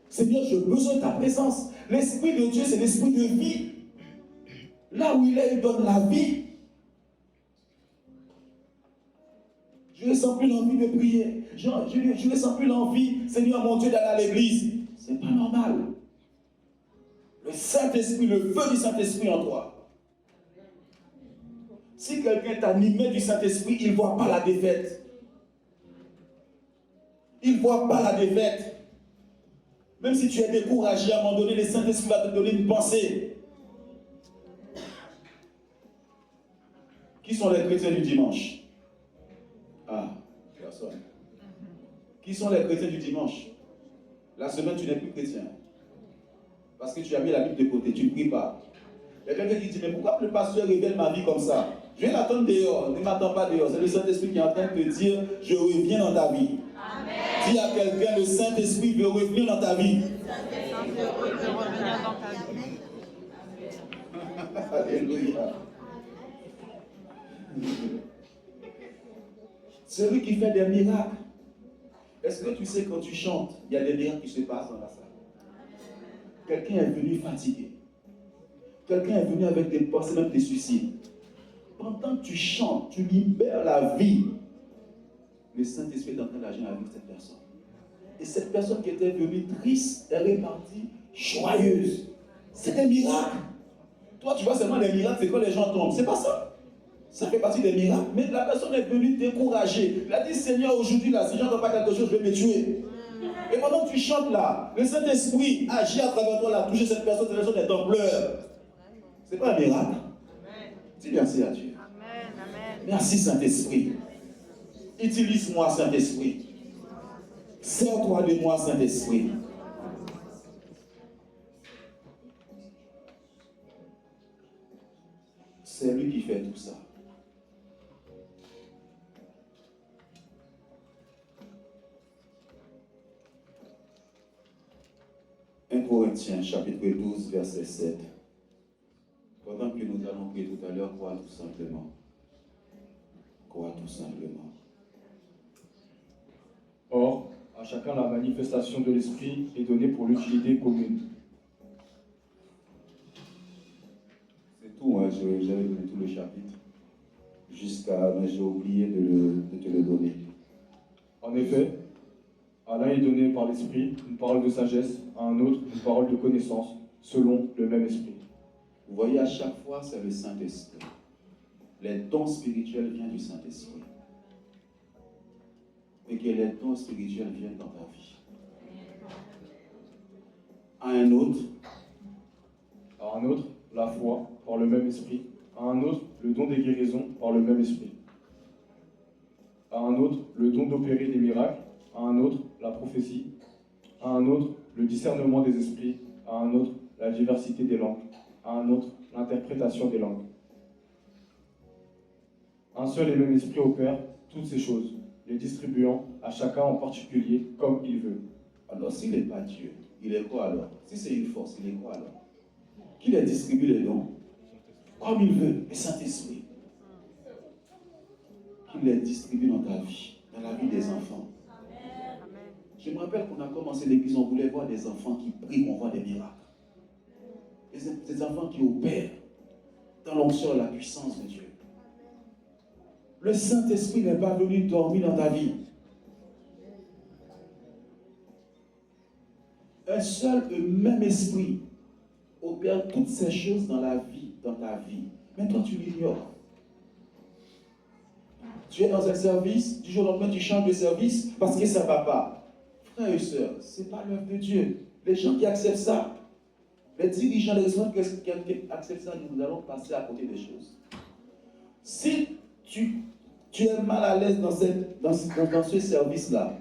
Seigneur, j'ai besoin de ta présence. L'Esprit de Dieu, c'est l'Esprit de vie. Là où il est, il donne la vie. Je ne sens plus l'envie de prier. Je ne sens plus l'envie, Seigneur mon Dieu, d'aller à l'église. Ce n'est pas normal. Le Saint-Esprit, le feu du Saint-Esprit en toi. Si quelqu'un est animé du Saint-Esprit, il ne voit pas la défaite. Il ne voit pas la défaite. Même si tu es découragé, à un moment donné, le Saint-Esprit va te donner une pensée. Qui sont les chrétiens du dimanche? Ah, personne. Qui sont les chrétiens du dimanche? La semaine, tu n'es plus chrétien. Parce que tu as mis la Bible de côté, tu ne pries pas. Il y a quelqu'un qui dit, mais pourquoi le pasteur révèle ma vie comme ça? Je vais l'attendre dehors, ne m'attends pas dehors. C'est le Saint-Esprit qui est en train de te dire, je reviens dans ta vie. Amen. Dis à quelqu'un, le Saint-Esprit veut revenir dans ta vie. Alléluia. Celui qui fait des miracles. Est-ce que tu sais quand tu chantes, il y a des miracles qui se passent dans la salle? Quelqu'un est venu fatigué. Quelqu'un est venu avec des pensées, même des suicides. Pendant que tu chantes, tu libères la vie. Le Saint-Esprit est en train d'agir avec cette personne. Et cette personne qui était venue triste est repartie joyeuse. C'est un miracle. Toi, tu vois seulement les miracles, c'est quand les gens tombent. C'est pas ça. Ça fait partie des miracles. Mais la personne est venue décourager. Elle a dit, Seigneur, aujourd'hui, là, si je n'entends pas quelque chose, je vais me tuer. Et pendant que tu chantes là, le Saint-Esprit agit à travers toi, là, toucher cette personne est en pleurs. C'est pas un miracle. Dis merci à Dieu. Amen, amen. Merci Saint-Esprit. Utilise-moi Saint-Esprit. Sers-toi de moi Saint-Esprit. C'est lui qui fait tout ça. Corinthiens chapitre 12 verset 7. Pendant que nous allons prier tout à l'heure, crois tout simplement. Crois tout simplement. Or, à chacun la manifestation de l'Esprit est donnée pour l'utilité commune. C'est tout, hein? J'avais donné tout le chapitre. Mais j'ai oublié de te le donner. En effet, à l'un est donné par l'Esprit une parole de sagesse, à un autre une parole de connaissance, selon le même Esprit. Vous voyez, à chaque fois, c'est le Saint-Esprit. Les dons spirituels viennent du Saint-Esprit. Et que les dons spirituels viennent dans ta vie. À un autre, la foi, par le même Esprit. À un autre, le don des guérisons, par le même Esprit. À un autre, le don d'opérer des miracles. À un autre, la prophétie. À un autre, le discernement des esprits. À un autre, la diversité des langues. À un autre, l'interprétation des langues. Un seul et même esprit opère toutes ces choses, les distribuant à chacun en particulier comme il veut. Alors s'il n'est pas Dieu, il est quoi alors? Si c'est une force, il est quoi alors? Qui les distribue les dons? Comme il veut, le Saint-Esprit. Qui les distribue dans ta vie, dans la vie des enfants. Je me rappelle qu'on a commencé l'église, on voulait voir des enfants qui prient, on voit des miracles. Des enfants qui opèrent dans l'onction et la puissance de Dieu. Le Saint-Esprit n'est pas venu dormir dans ta vie. Un seul et même esprit opère toutes ces choses dans la vie, dans ta vie. Mais toi, tu l'ignores. Tu es dans un service, du jour au lendemain, tu changes de service parce que ça ne va pas. Frères et sœurs, ce n'est pas l'œuvre de Dieu. Les gens qui acceptent ça, les dirigeants, les gens qui acceptent ça, nous allons passer à côté des choses. Si tu es mal à l'aise dans ce service-là,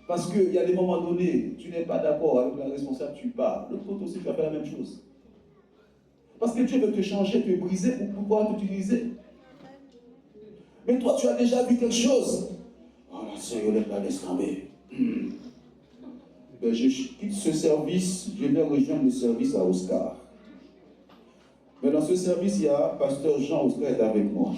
parce qu'il y a des moments donnés, tu n'es pas d'accord avec la responsable, tu pars. L'autre côté aussi, tu vas faire la même chose. Parce que Dieu veut te changer, te briser pour pouvoir t'utiliser. Mais toi, tu as déjà vu quelque chose. Oh, la Seigneur, elle laisse tomber. Ben, je quitte ce service, je vais rejoindre le service à Oscar. Mais dans ce service, il y a pasteur Jean. Oscar est avec moi.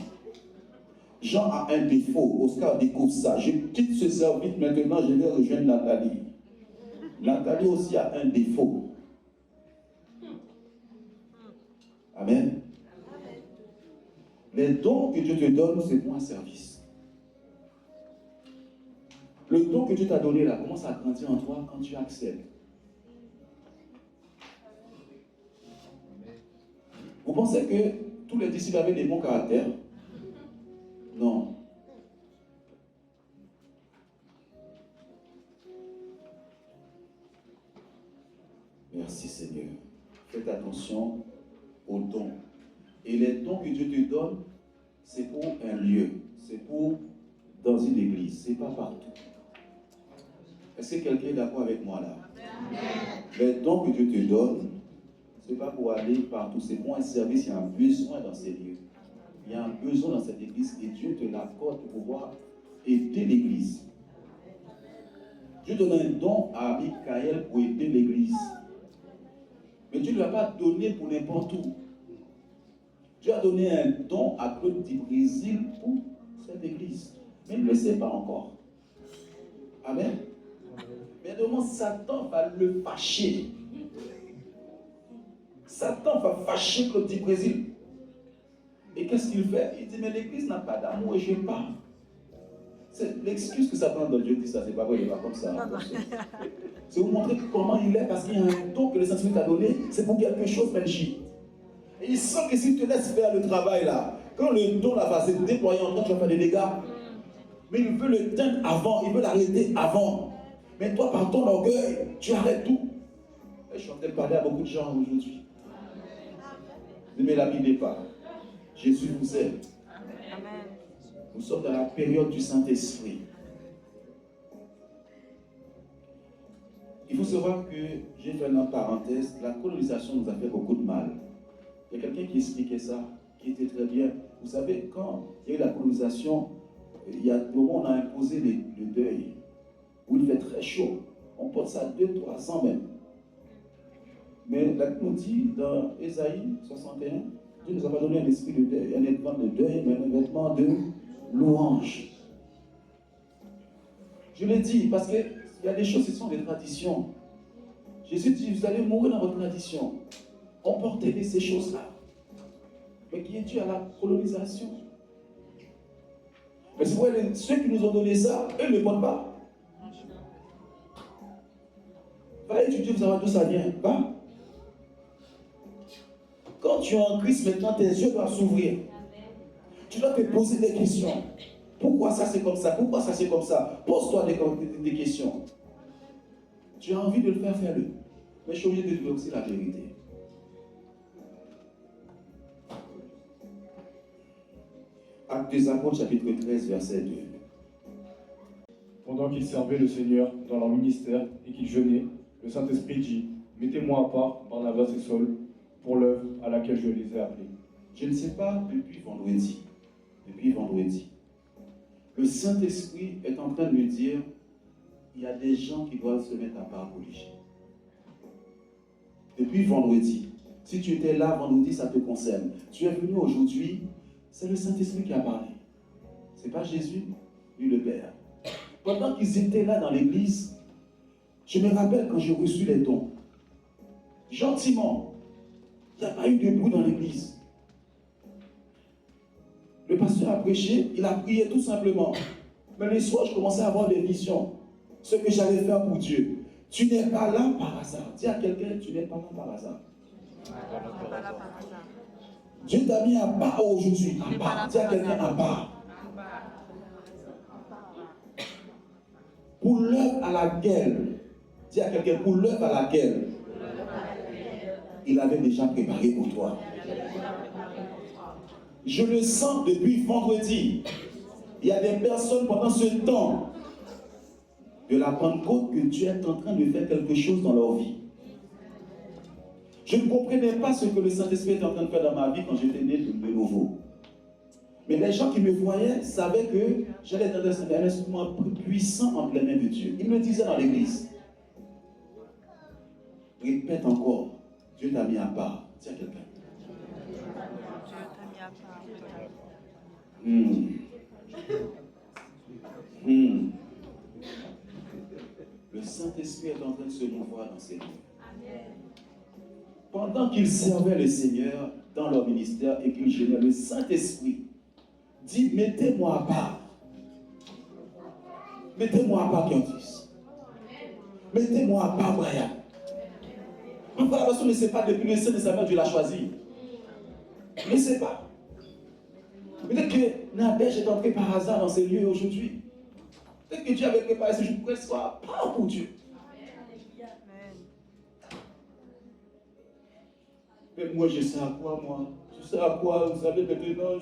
Jean a un défaut. Oscar découvre ça. Je quitte ce service maintenant, je vais rejoindre Nathalie. Nathalie aussi a un défaut. Amen. Les dons que Dieu te donne, c'est pour un service. Le don que Dieu t'a donné là commence à grandir en toi quand tu acceptes. Vous pensez que tous les disciples avaient des bons caractères? Non. Merci Seigneur. Faites attention aux dons. Et les dons que Dieu te donne, c'est pour un lieu. C'est pour dans une église. C'est pas partout. Est-ce que quelqu'un est d'accord avec moi là? Les dons que Dieu te donne, c'est pas pour aller partout. C'est pour un service. Il y a un besoin dans ces lieux. Il y a un besoin dans cette église et Dieu te l'accorde pour pouvoir aider l'église. Dieu donne un don à Michael pour aider l'église. Mais Dieu ne l'a pas donné pour n'importe où. Dieu a donné un don à Claude du Brésil pour cette église. Mais il ne le sait pas encore. Amen. Mais demain, Satan va le fâcher. Satan va fâcher Claude du Brésil. Et qu'est-ce qu'il fait? Il dit, mais l'église n'a pas d'amour et je pars. C'est l'excuse que Satan donne. Dieu dit ça, c'est pas vrai, il n'est pas comme ça. C'est vous montrer comment il est, parce qu'il y a un don que le Saint-Esprit t'a donné, c'est pour quelque chose, Benji. Et il sent que s'il te laisse faire le travail là, quand le don là va se déployer en toi, tu vas faire des dégâts. Mais il veut le teindre avant, il veut l'arrêter avant. Mais toi, par ton orgueil, tu arrêtes tout. Et je suis en train de parler à beaucoup de gens aujourd'hui. Ne me l'abîmez pas. Jésus vous aime. Amen. Nous sommes dans la période du Saint-Esprit. Il faut savoir que, j'ai fait une parenthèse, la colonisation nous a fait beaucoup de mal. Il y a quelqu'un qui expliquait ça, qui était très bien. Vous savez, quand il y a eu la colonisation, il y a au moment où on a imposé le deuil, où il fait très chaud. On porte ça 2-3 ans même. Mais la Bible nous dit dans Ésaïe 61, Dieu nous a pas donné un esprit de deuil, un vêtement de deuil, mais un vêtement de louange. Je l'ai dit parce qu'il y a des choses qui sont des traditions. Jésus dit, vous allez mourir dans votre tradition. On portait ces choses-là. Mais qui est dû à la colonisation. Mais c'est vrai, ceux qui nous ont donné ça, eux ne le portent pas. Va étudier, vous savez d'où ça vient. Va. Quand tu es en Christ, maintenant, tes yeux doivent s'ouvrir. Tu dois te poser des questions. Pourquoi ça c'est comme ça? Pourquoi ça c'est comme ça? Pose-toi des questions. Tu as envie de le faire, fais-le. Mais je suis obligé de te dire aussi la vérité. Actes des Apôtres, chapitre 13, verset 2. Pendant qu'ils servaient le Seigneur dans leur ministère et qu'ils jeûnaient, le Saint-Esprit dit, mettez-moi à part, Barnabas et Saul, pour l'œuvre à laquelle je les ai appelés. Je ne sais pas depuis vendredi. Le Saint-Esprit est en train de me dire, il y a des gens qui doivent se mettre à part pour lui. Depuis vendredi. Si tu étais là vendredi, ça te concerne. Tu es venu aujourd'hui, c'est le Saint-Esprit qui a parlé. Ce n'est pas Jésus, ni le Père. Pendant qu'ils étaient là dans l'église, je me rappelle quand j'ai reçu les dons. Gentiment, il n'y a pas eu de bruit dans l'église. Le pasteur a prêché, il a prié tout simplement. Mais les soirs, je commençais à avoir des visions. Ce que j'allais faire pour Dieu. Tu n'es pas là par hasard. Dis à quelqu'un, tu n'es pas là par hasard. Dieu t'a mis à part aujourd'hui. À part. Dis à quelqu'un à part. Pour l'œuvre à laquelle, dis à quelqu'un, pour l'œuvre à laquelle il avait déjà préparé pour toi. Je le sens depuis vendredi. Il y a des personnes pendant ce temps de la Pentecôte que Dieu est en train de faire quelque chose dans leur vie. Je ne comprenais pas ce que le Saint-Esprit était en train de faire dans ma vie quand j'étais né de nouveau. Mais les gens qui me voyaient savaient que j'allais être un instrument puissant entre les mains de Dieu. Ils me disaient dans l'église. Répète encore, Dieu t'a mis à part. Tiens quelqu'un. Dieu t'a mis à part. Le Saint-Esprit est en train de se mouvoir dans ces lieux. Pendant qu'ils servaient le Seigneur dans leur ministère et qu'ils gênaient, le Saint-Esprit dit, mettez-moi à part. Mettez-moi à part Cantis. Mettez-moi à part Brian. Pourquoi la personne ne sait pas depuis le sein de sa mère, Dieu l'a choisi. Il ne sait pas. Peut-être que Nadège est entré par hasard dans ces lieux aujourd'hui. Peut-être que Dieu avait préparé ce jour pour qu'elle soit pas pour Dieu. Mais moi, je sais à quoi, moi. Je sais à quoi, vous savez, maintenant,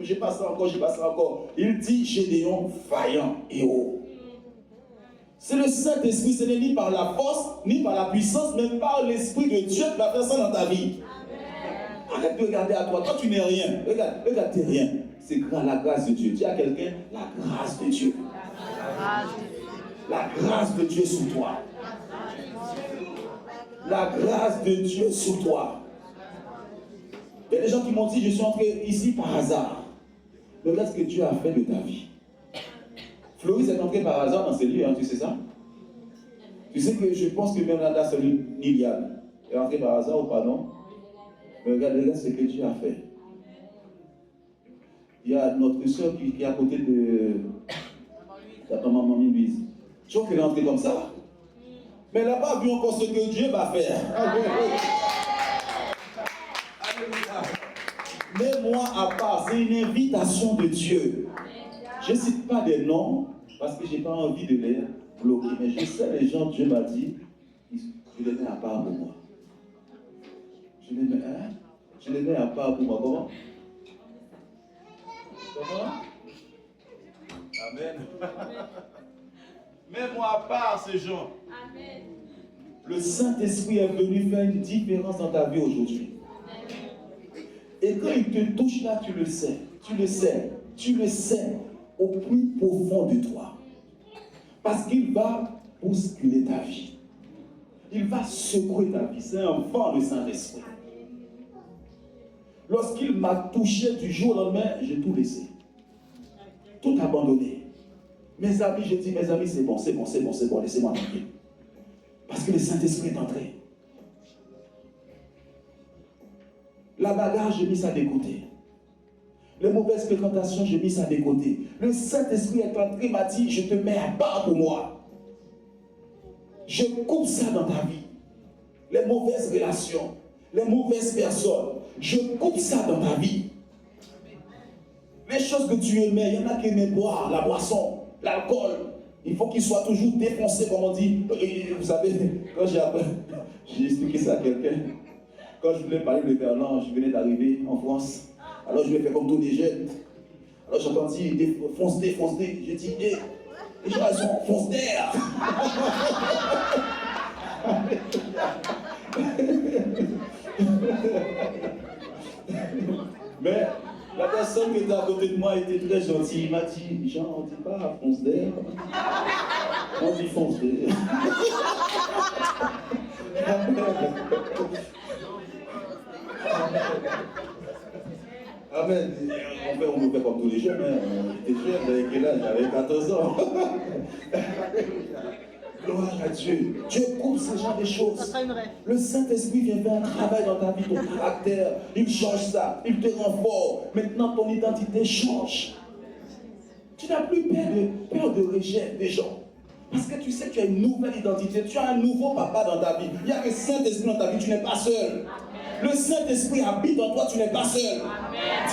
j'ai pas ça encore, j'ai pas ça encore. Il dit, Gédéon, vaillant et haut. C'est le Saint-Esprit, ce n'est ni par la force, ni par la puissance, mais par l'Esprit de Dieu qui va faire ça dans ta vie. Amen. Arrête de regarder à toi. Toi, tu n'es rien. Regarde, tu n'es rien. C'est la grâce de Dieu. Dis à quelqu'un, la grâce de Dieu. La grâce de Dieu sur toi. La grâce de Dieu sur toi. Il y a des gens qui m'ont dit, je suis entré ici par hasard. Mais regarde ce que Dieu a fait de ta vie. Floris est entré par hasard dans ces lieux, hein, tu sais ça? Tu sais que je pense que Bernarda, c'est Liliane, est entré par hasard ou pas, non? Mais regarde ce que Dieu a fait. Il y a notre soeur qui est à côté de ta maman Louise. Tu vois qu'elle est entrée comme ça? Mais elle n'a pas vu encore ce que Dieu va faire. Mets-moi à part, c'est une invitation de Dieu. Je ne cite pas des noms parce que je n'ai pas envie de les bloquer, mais je sais les gens, Dieu m'a dit, je les mets à part pour moi. Je les mets à part pour moi. Comment? Amen. Mets-moi à part ces gens. Amen. Le Saint-Esprit est venu faire une différence dans ta vie aujourd'hui. Et quand il te touche là, tu le sais. Tu le sais. Tu le sais au plus profond de toi. Parce qu'il va bousculer ta vie. Il va secouer ta vie. C'est un vent, le Saint-Esprit. Lorsqu'il m'a touché du jour au lendemain, j'ai tout laissé. Tout abandonné. Mes amis, j'ai dit, mes amis, c'est bon, laissez-moi tranquille. Parce que le Saint-Esprit est entré. La bagarre, j'ai mis ça de côté. Les mauvaises fréquentations, j'ai mis ça de côté. Le Saint-Esprit est entré, m'a dit, je te mets à part pour moi. Je coupe ça dans ta vie. Les mauvaises relations, les mauvaises personnes, je coupe ça dans ta vie. Les choses que tu aimais, il y en a qui aimaient boire, la boisson, l'alcool. Il faut qu'il soit toujours défoncé, comme on dit. Vous savez, quand j'ai expliqué ça à quelqu'un, quand je voulais parler de Verlan, je venais d'arriver en France. Alors je vais faire comme tous les jeunes. Alors j'ai entendu fonce dé. J'ai dit, les gens ils sont fonce d'air. Mais la personne qui était à côté de moi était très gentille. Il m'a dit, Jean, on ne dit pas fonce d'air. On dit fonce d'air. Amen. On me fait comme tous les jeunes. J'étais jeune, j'avais quel âge? J'avais 14 ans. Gloire à Dieu. Dieu coupe ce genre de choses. Le Saint-Esprit vient faire un travail dans ta vie, ton caractère. Il change ça. Il te rend fort. Maintenant, ton identité change. Tu n'as plus peur de rejet des gens. Parce que tu sais que tu as une nouvelle identité. Tu as un nouveau papa dans ta vie. Il y a le Saint-Esprit dans ta vie. Tu n'es pas seul. Le Saint-Esprit habite en toi. Tu n'es pas seul.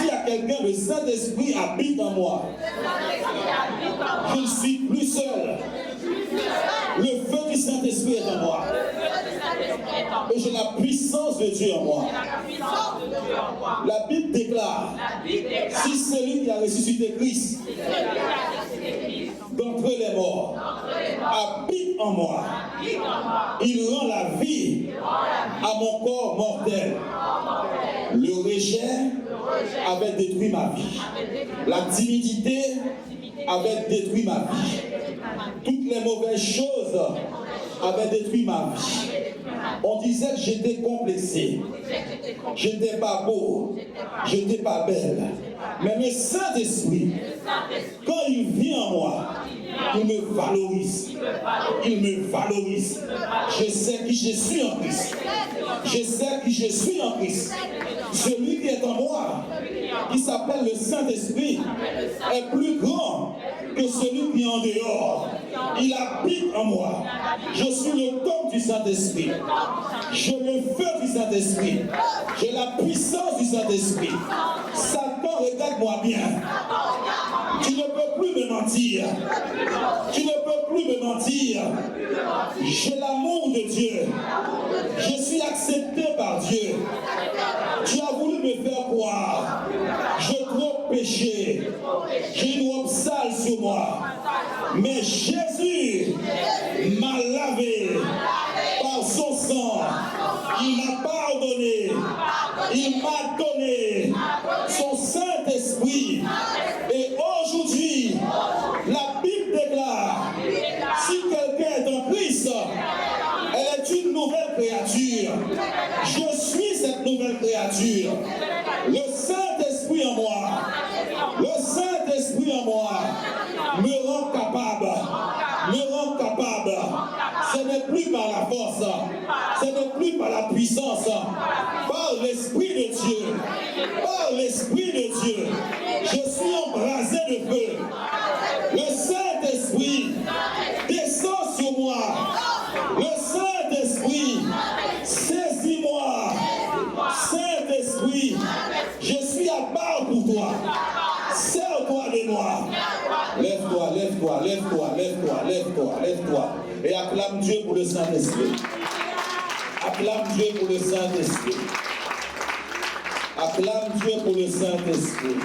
Dis à quelqu'un, le Saint-Esprit habite en moi. Je ne suis plus seul. Le feu du Saint-Esprit est en moi. Et j'ai la puissance de Dieu en moi. La Bible déclare, si celui qui a ressuscité Christ d'entre les morts habite en moi, il rend la vie à mon corps mortel. Le rejet avait détruit ma vie. La timidité avait détruit ma vie. Toutes les mauvaises choses avaient détruit ma vie. On disait que j'étais complexé. J'étais pas beau. J'étais pas belle. Mais le Saint-Esprit, quand il vient en moi, il me valorise. Il me valorise. Je sais qui je suis en Christ. Je sais qui je suis en Christ. Celui qui est en moi, qui s'appelle le Saint-Esprit, est plus grand que celui qui est en dehors. Il habite en moi. Je suis le corps du Saint-Esprit. J'ai le feu du Saint-Esprit. J'ai la puissance du Saint-Esprit. Satan, regarde-moi bien. Tu ne peux plus me mentir. Tu ne peux plus me mentir. J'ai l'amour de Dieu. Je suis accepté par Dieu. Tu as voulu me faire croire. J'ai trop péché. J'ai une robe sale sur moi. Mais Jésus m'a lavé par son sang. Il m'a pardonné. Il m'a donné son Saint-Esprit. Et aujourd'hui, la Bible déclare, si quelqu'un est en Christ, elle est une nouvelle créature. Je suis cette nouvelle créature. Le Saint-Esprit en moi, le Saint-Esprit en moi me rend capable. Me rend capable. Ce n'est plus par la force, ce n'est plus par la puissance, par l'Esprit de Dieu. Par l'Esprit de Dieu. Je suis embrasé de feu. Le Saint-Esprit descend sur moi. Le Saint-Esprit saisis-moi. Saint-Esprit, je suis à part pour toi. Sers-toi de moi. Lève-toi, lève-toi, lève-toi, lève-toi, lève-toi, lève-toi. Et acclame Dieu pour le Saint-Esprit. Acclame Dieu pour le Saint-Esprit. Acclame Dieu pour le Saint-Esprit.